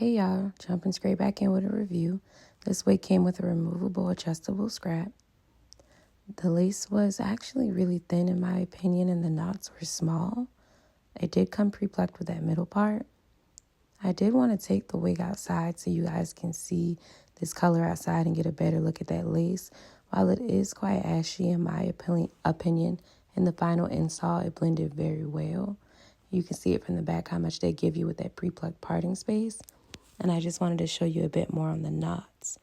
Hey y'all, jumping straight back in with a review. This wig came with a removable adjustable scrap. The lace was actually really thin in my opinion and the knots were small. It did come pre-plucked with that middle part. I did want to take the wig outside so you guys can see this color outside and get a better look at that lace. While it is quite ashy in my opinion, in the final install it blended very well. You can see it from the back how much they give you with that pre-plucked parting space. And I just wanted to show you a bit more on the knots.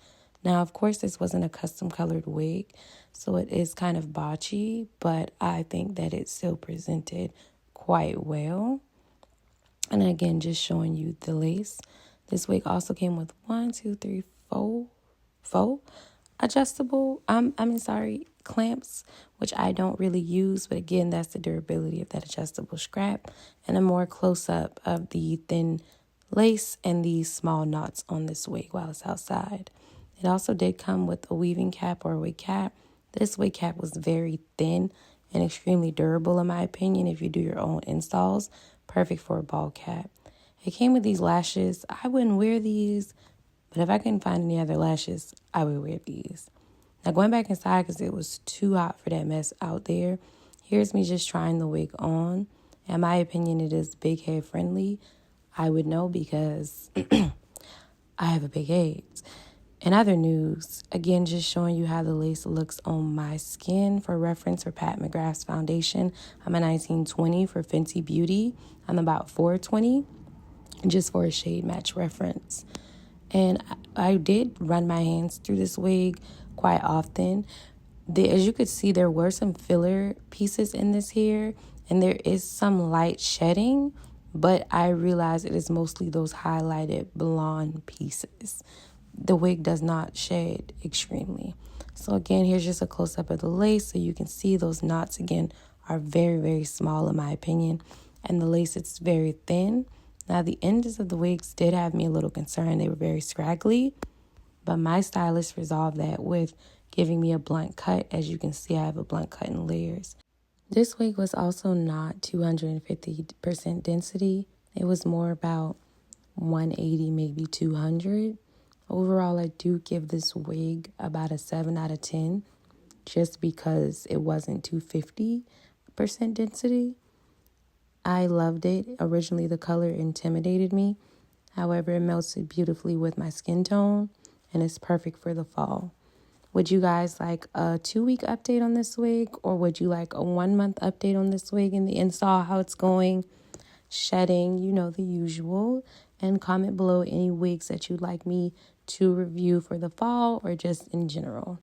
Now, of course, this wasn't a custom colored wig, so it is kind of botchy, but I think that it still presented quite well. And again, just showing you the lace. This wig also came with 4 adjustable, clamps, which I don't really use. But again, that's the durability of that adjustable scrap and a more close-up of the thin lace and these small knots on this wig while it's outside. It also did come with a weaving cap or a wig cap. This wig cap was very thin and extremely durable in my opinion if you do your own installs. Perfect for a ball cap. It came with these lashes. I wouldn't wear these, but if I couldn't find any other lashes, I would wear these. Now going back inside because it was too hot for that mess out there, here's me just trying the wig on. In my opinion, it is big head friendly. I would know because I have a big head. In other news, again, just showing you how the lace looks on my skin. For reference, for Pat McGrath's foundation, I'm a 1920 for Fenty Beauty. I'm about 420, just for a shade match reference. And I did run my hands through this wig quite often. As you could see, there were some filler pieces in this hair, and there is some light shedding, but I realize it is mostly those highlighted blonde pieces. The wig does not shed extremely. So again, here's just a close-up of the lace so you can see those knots again are very, very small in my opinion. And the lace, it's very thin. Now the ends of the wigs did have me a little concerned. They were very scraggly, but my stylist resolved that with giving me a blunt cut. As you can see, I have a blunt cut in layers. This wig was also not 250% density. It was more about 180, maybe 200. Overall, I do give this wig about a 7 out of 10 just because it wasn't 250% density. I loved it. Originally, the color intimidated me. However, it melted beautifully with my skin tone and it's perfect for the fall. Would you guys like a 2-week update on this wig, or would you like a 1-month update on this wig in the install, how it's going, shedding, the usual? And comment below any wigs that you'd like me to review for the fall or just in general.